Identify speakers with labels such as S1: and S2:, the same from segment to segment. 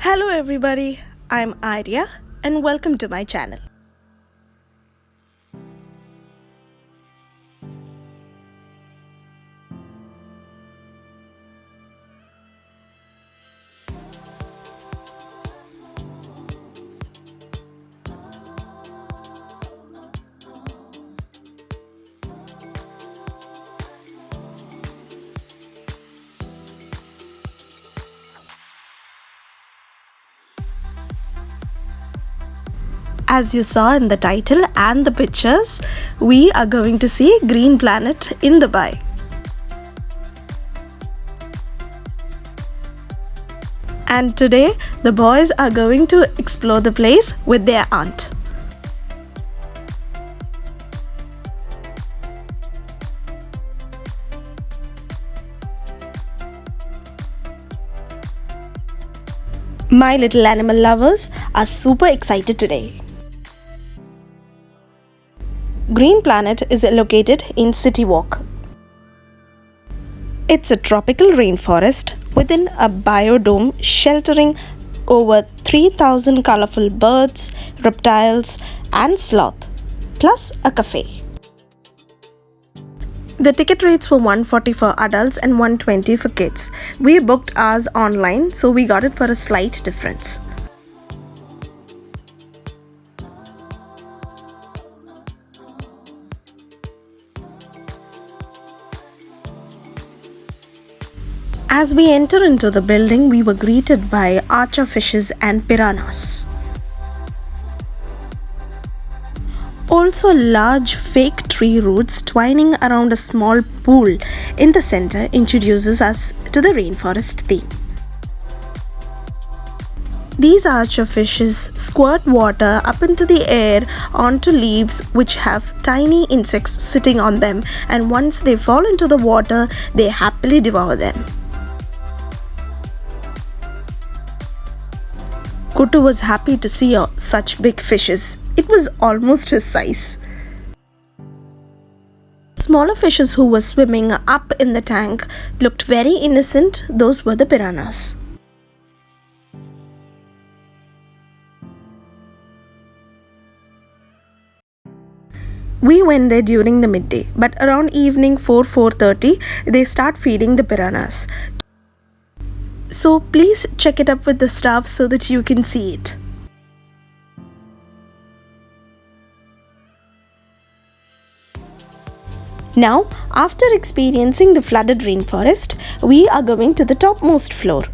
S1: Hello everybody, I'm Arya and welcome to my channel. As you saw in the title and the pictures, we are going to see Green Planet in Dubai. And today, the boys are going to explore the place with their aunt. My little animal lovers are super excited today. Green Planet is located in City Walk. It's a tropical rainforest within a biodome sheltering over 3,000 colorful birds, reptiles, and sloth, plus a cafe. The ticket rates were $140 for adults and $120 for kids. We booked ours online, so we got it for a slight difference. As we enter into the building, we were greeted by archer fishes and piranhas. Also, large fake tree roots twining around a small pool in the center introduces us to the rainforest theme. These archer fishes squirt water up into the air onto leaves which have tiny insects sitting on them, and once they fall into the water, they happily devour them. Kutu was happy to see such big fishes. It was almost his size. Smaller fishes who were swimming up in the tank looked very innocent. Those were the piranhas. We went there during the midday, but around evening 4:30, they start feeding the piranhas. So please check it up with the staff so that you can see it. Now, after experiencing the flooded rainforest, we are going to the topmost floor.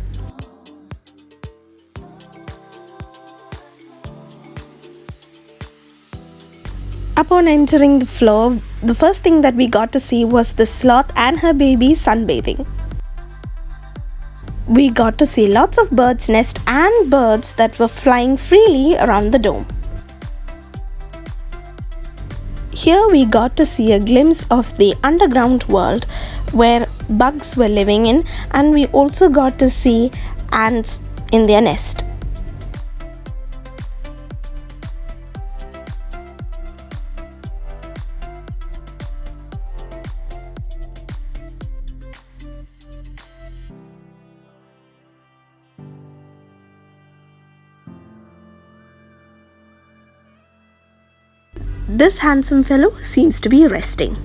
S1: Upon entering the floor, the first thing that we got to see was the sloth and her baby sunbathing. We got to see lots of birds' nests and birds that were flying freely around the dome. Here we got to see a glimpse of the underground world where bugs were living in, and we also got to see ants in their nest. This handsome fellow seems to be resting.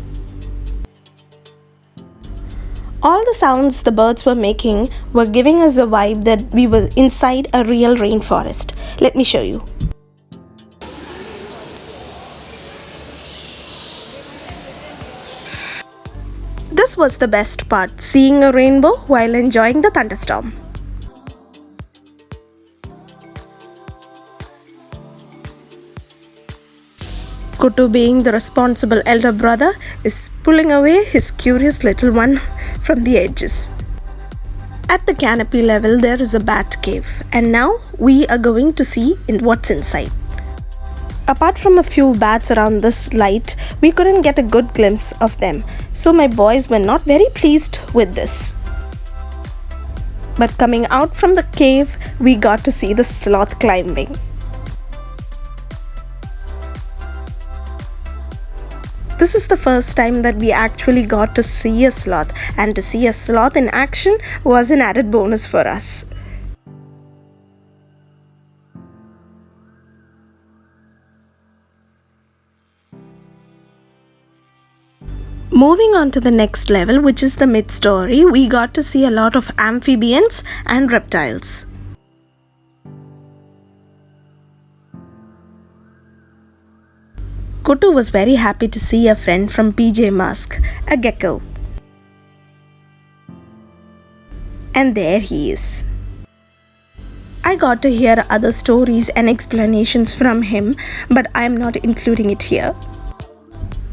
S1: All the sounds the birds were making were giving us a vibe that we were inside a real rainforest. Let me show you. This was the best part, seeing a rainbow while enjoying the thunderstorm. Kutu, being the responsible elder brother, is pulling away his curious little one from the edges. At the canopy level, there is a bat cave, and now we are going to see what's inside. Apart from a few bats around this light, we couldn't get a good glimpse of them, so my boys were not very pleased with this. But coming out from the cave, we got to see the sloth climbing. This is the first time that we actually got to see a sloth, and to see a sloth in action was an added bonus for us. Moving on to the next level, which is the mid-story, we got to see a lot of amphibians and reptiles. Kutu was very happy to see a friend from PJ Masks, a gecko. And there he is. I got to hear other stories and explanations from him, but I am not including it here.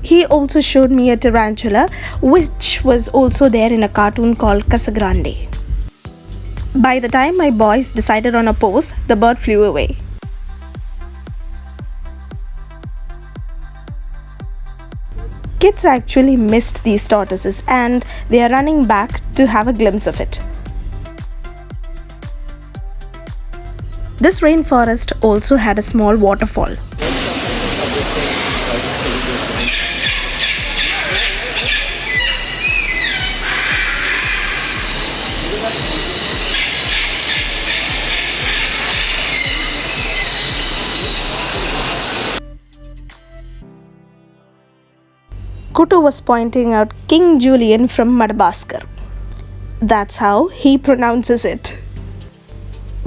S1: He also showed me a tarantula, which was also there in a cartoon called Casagrande. By the time my boys decided on a pose, the bird flew away. Kids actually missed these tortoises and they are running back to have a glimpse of it. This rainforest also had a small waterfall. Kutu was pointing out King Julian from Madagascar. That's how he pronounces it.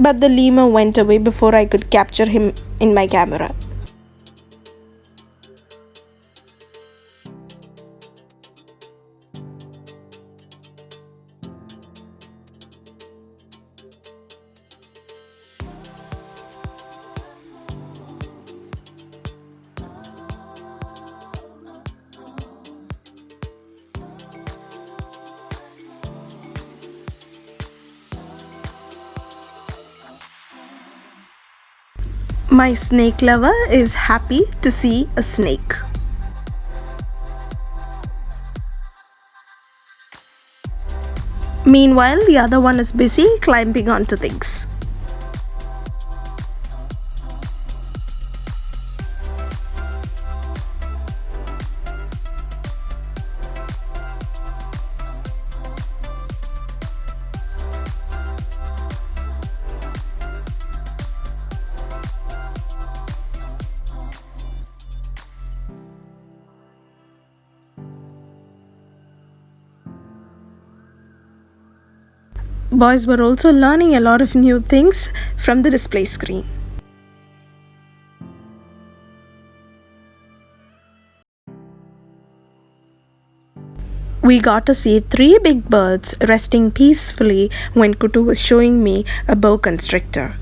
S1: But the lemur went away before I could capture him in my camera. My snake lover is happy to see a snake. Meanwhile, the other one is busy climbing onto things. Boys were also learning a lot of new things from the display screen. We got to see 3 big birds resting peacefully when Kutu was showing me a boa constrictor.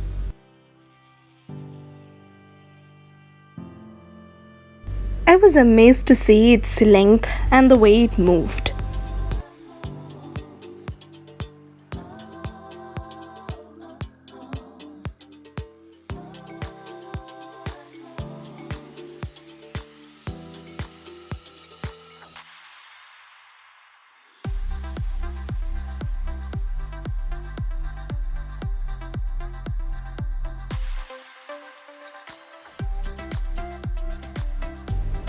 S1: I was amazed to see its length and the way it moved.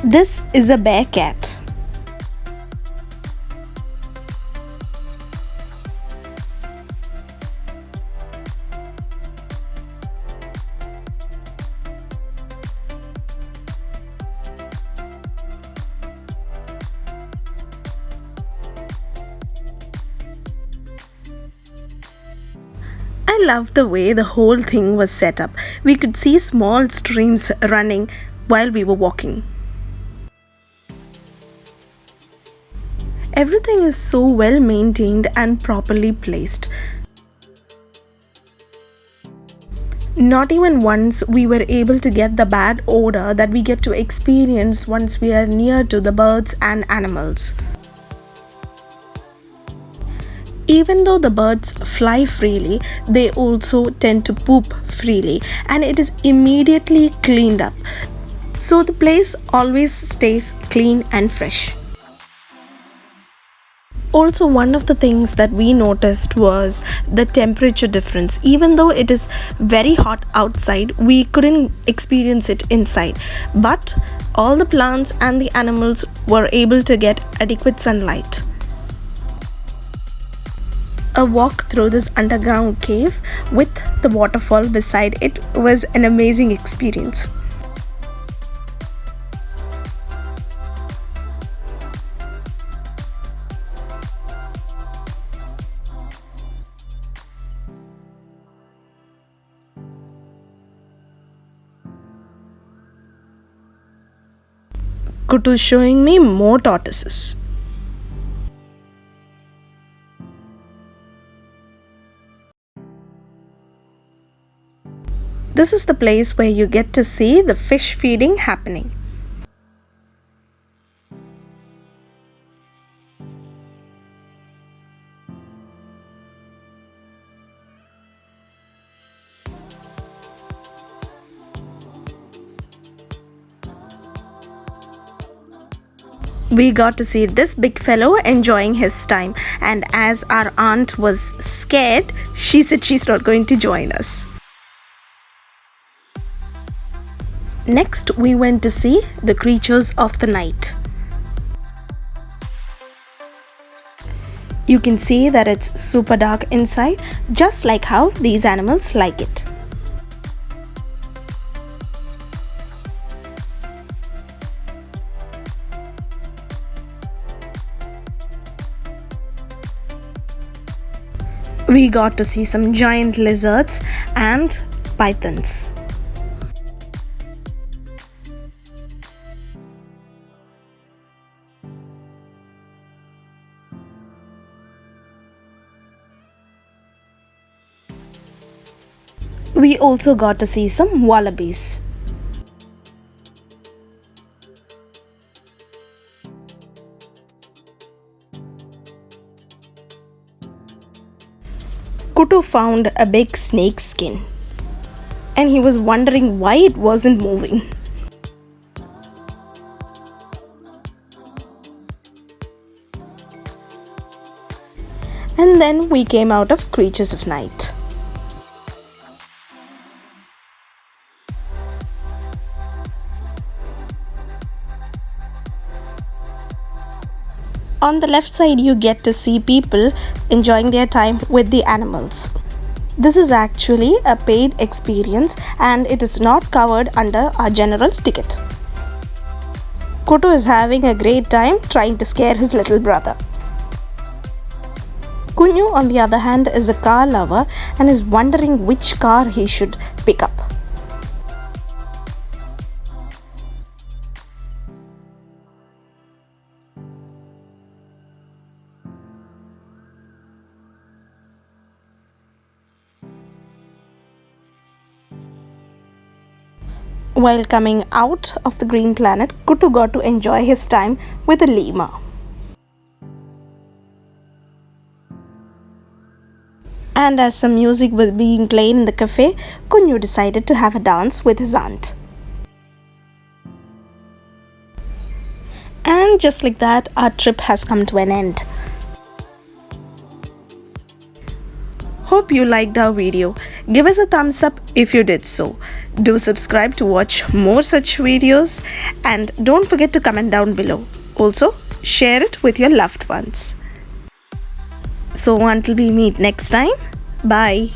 S1: This is a bear cat. I love the way the whole thing was set up. We could see small streams running while we were walking. Everything is so well maintained and properly placed. Not even once we were able to get the bad odor that we get to experience once we are near to the birds and animals. Even though the birds fly freely, they also tend to poop freely and it is immediately cleaned up. So the place always stays clean and fresh. Also, one of the things that we noticed was the temperature difference. Even though it is very hot outside, we couldn't experience it inside. But all the plants and the animals were able to get adequate sunlight. A walk through this underground cave with the waterfall beside it was an amazing experience. Kutu showing me more tortoises. This is the place where you get to see the fish feeding happening. We got to see this big fellow enjoying his time, and as our aunt was scared, she said she's not going to join us. Next, we went to see the creatures of the night. You can see that it's super dark inside, just like how these animals like it. We got to see some giant lizards and pythons. We also got to see some wallabies. Kutu found a big snake skin, and he was wondering why it wasn't moving. And then we came out of Creatures of Night. On the left side, you get to see people enjoying their time with the animals. This is actually a paid experience and it is not covered under our general ticket. Kutu is having a great time trying to scare his little brother. Kunyu, on the other hand, is a car lover and is wondering which car he should pick up. While coming out of the green planet, Kutu got to enjoy his time with a lemur. And as some music was being played in the cafe, Kunyu decided to have a dance with his aunt. And just like that, our trip has come to an end. Hope you liked our video. Give us a thumbs up if you did so. Do subscribe to watch more such videos and don't forget to comment down below. Also, share it with your loved ones. So until we meet next time, bye.